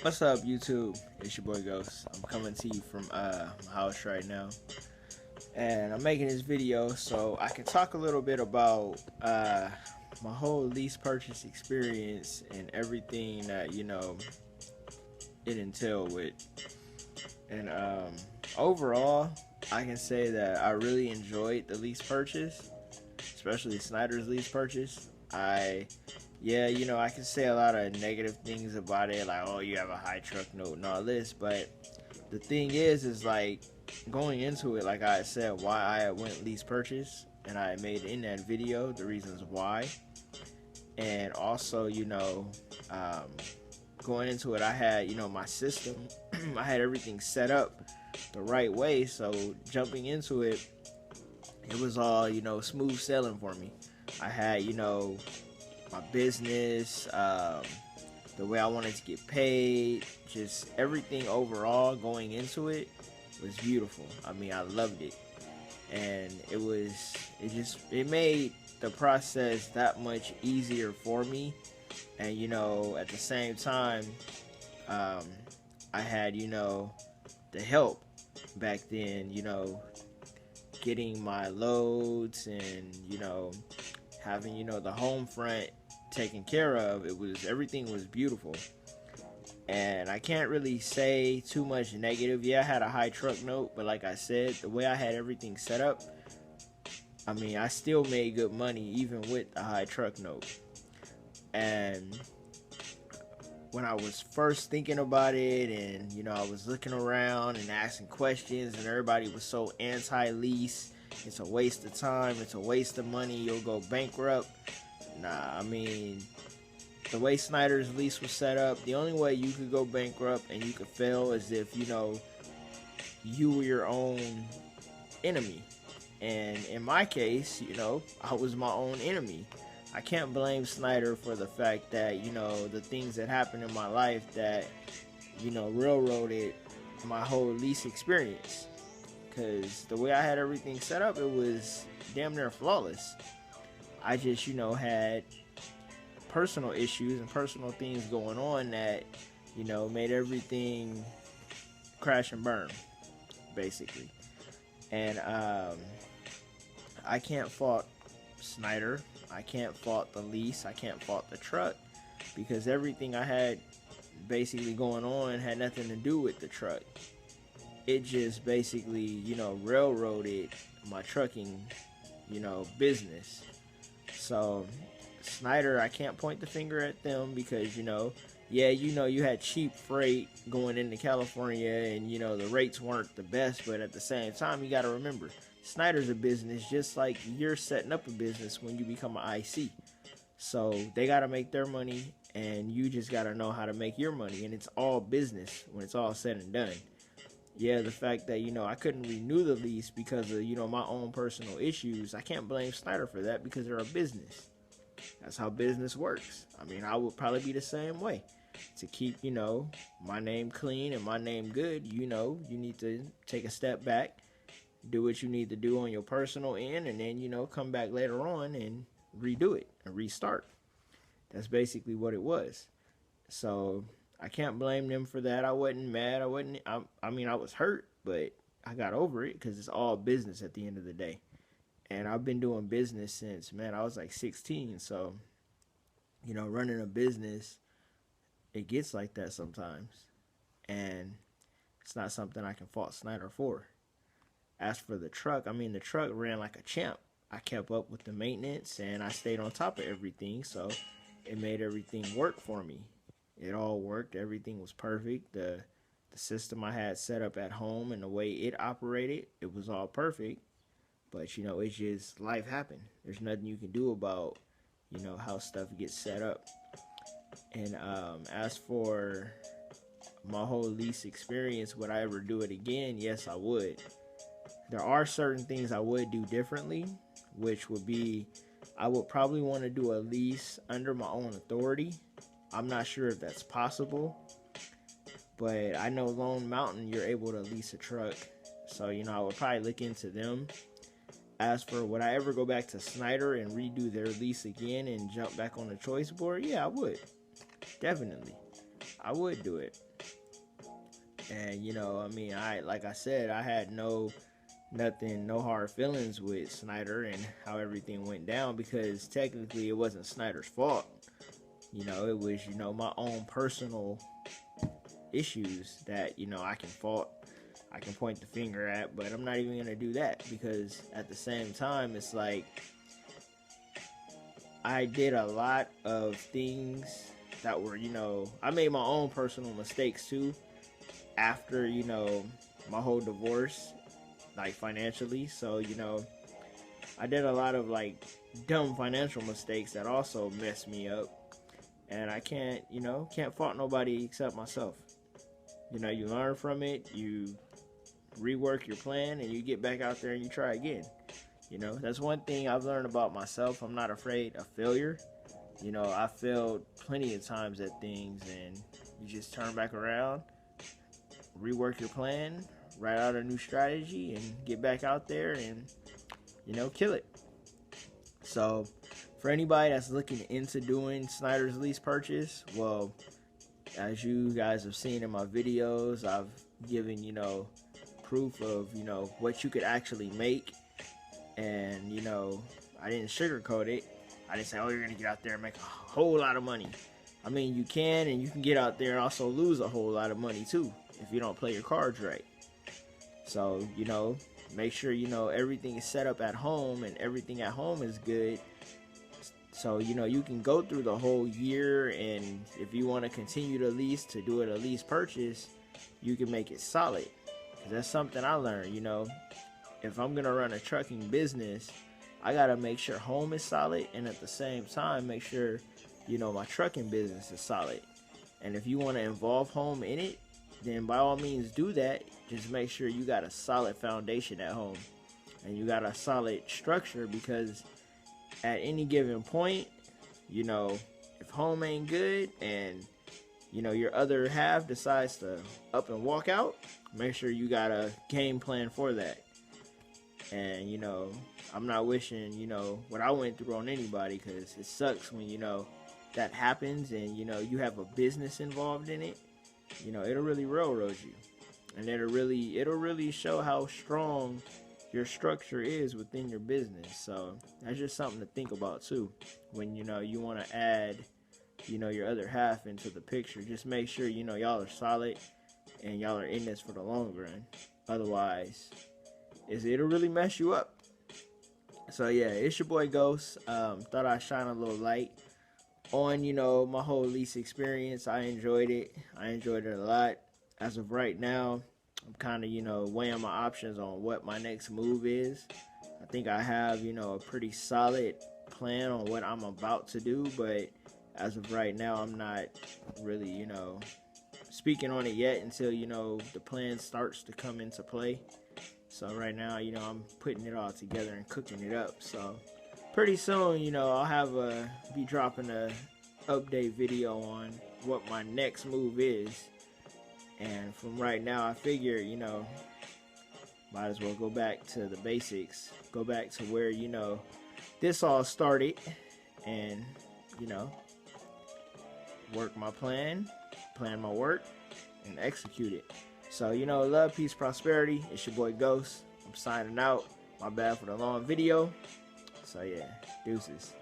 What's up, YouTube? It's your boy Ghost. I'm coming to you from my house right now, and I'm making this video so I can talk a little bit about my whole lease purchase experience and everything that it entailed with. And overall, I can say that I really enjoyed the lease purchase, especially Snyder's lease purchase. I can say a lot of negative things about it, like, oh, you have a high truck note and all this, but the thing is like, going into it, like I said, why I went lease purchase, and I made in that video the reasons why. And also, going into it, I had, my system, I had everything set up the right way, so jumping into it, it was all, smooth sailing for me. I had, my business, the way I wanted to get paid, just everything overall going into it was beautiful. I mean, I loved it, and it made the process that much easier for me. And at the same time, I had the help back then, getting my loads and having the home front taken care of. Everything was beautiful, and I can't really say too much negative. Yeah, I had a high truck note, but like I said, the way I had everything set up, I mean, I still made good money even with the high truck note. And when I was first thinking about it, and I was looking around and asking questions, and everybody was so anti-lease, it's a waste of time, it's a waste of money, you'll go bankrupt. Nah, I mean, the way Snyder's lease was set up, the only way you could go bankrupt and you could fail is if you were your own enemy. And in my case, I was my own enemy. I can't blame Snyder for the fact that the things that happened in my life that railroaded my whole lease experience, because the way I had everything set up, it was damn near flawless. I just had personal issues and personal things going on that made everything crash and burn, basically. And I can't fault Snyder, I can't fault the lease, I can't fault the truck, because everything I had basically going on had nothing to do with the truck. It just basically railroaded my trucking business. So Snyder, I can't point the finger at them, because you had cheap freight going into California, and the rates weren't the best, but at the same time, you got to remember, Snyder's a business just like you're setting up a business when you become an IC. So they got to make their money, and you just got to know how to make your money, and it's all business when it's all said and done. Yeah, the fact that I couldn't renew the lease because of my own personal issues, I can't blame Snyder for that, because they're a business. That's how business works. I mean, I would probably be the same way. To keep my name clean and my name good, you need to take a step back, do what you need to do on your personal end, and then come back later on and redo it and restart. That's basically what it was. So I can't blame them for that. I wasn't mad. I mean, I was hurt, but I got over it, because it's all business at the end of the day. And I've been doing business since, man, I was like 16. So, running a business, it gets like that sometimes. And it's not something I can fault Snyder for. As for the truck, I mean, the truck ran like a champ. I kept up with the maintenance, and I stayed on top of everything. So it made everything work for me. It all worked. Everything was perfect. The system I had set up at home and the way it operated, it was all perfect. But it's just, life happened. There's nothing you can do about how stuff gets set up. And as for my whole lease experience, would I ever do it again? Yes, I would. There are certain things I would do differently, which would be, I would probably want to do a lease under my own authority. I'm not sure if that's possible, but I know Lone Mountain, you're able to lease a truck. So, I would probably look into them. As for would I ever go back to Snyder and redo their lease again and jump back on the choice board? Yeah, I would. Definitely. I would do it. And you know, I mean, like I said, I had no hard feelings with Snyder and how everything went down, because technically it wasn't Snyder's fault. You know, it was, you know, my own personal issues that, you know, I can point the finger at, but I'm not even going to do that, because at the same time, it's like I did a lot of things that were, you know, I made my own personal mistakes too after, you know, my whole divorce, like financially. So, you know, I did a lot of like dumb financial mistakes that also messed me up. And I can't fault nobody except myself. You know, you learn from it, you rework your plan, and you get back out there and you try again. You know, that's one thing I've learned about myself. I'm not afraid of failure. You know, I failed plenty of times at things, and you just turn back around, rework your plan, write out a new strategy, and get back out there and, you know, kill it. So, for anybody that's looking into doing Snyder's lease purchase, well, as you guys have seen in my videos, I've given, you know, proof of, you know, what you could actually make. And, you know, I didn't sugarcoat it. I didn't say, oh, you're going to get out there and make a whole lot of money. I mean, you can, and you can get out there and also lose a whole lot of money too if you don't play your cards right. So, you know, make sure, you know, everything is set up at home and everything at home is good. So, you know, you can go through the whole year, and if you want to continue to lease, to do it a lease purchase, you can make it solid. Because that's something I learned, you know. If I'm going to run a trucking business, I got to make sure home is solid, and at the same time, make sure, you know, my trucking business is solid. And if you want to involve home in it, then by all means do that. Just make sure you got a solid foundation at home, and you got a solid structure, because at any given point, you know, if home ain't good and, you know, your other half decides to up and walk out, make sure you got a game plan for that. And, you know, I'm not wishing, you know, what I went through on anybody, because it sucks when, you know, that happens and, you know, you have a business involved in it. You know, it'll really railroad you, and it'll really show how strong your structure is within your business. So that's just something to think about too when, you know, you want to add, you know, your other half into the picture. Just make sure, you know, y'all are solid and y'all are in this for the long run. Otherwise, it'll really mess you up. So yeah, it's your boy Ghost. Thought I'd shine a little light on, you know, my whole lease experience. I enjoyed it a lot. As of right now, I'm kind of, you know, weighing my options on what my next move is. I think I have, you know, a pretty solid plan on what I'm about to do, but as of right now, I'm not really, you know, speaking on it yet until, you know, the plan starts to come into play. So right now, you know, I'm putting it all together and cooking it up. So pretty soon, you know, I'll be dropping a update video on what my next move is. And from right now, I figure, you know, might as well go back to the basics. Go back to where, you know, this all started. And, you know, work my plan my work, and execute it. So, you know, love, peace, prosperity. It's your boy Ghost. I'm signing out. My bad for the long video. So, yeah, deuces.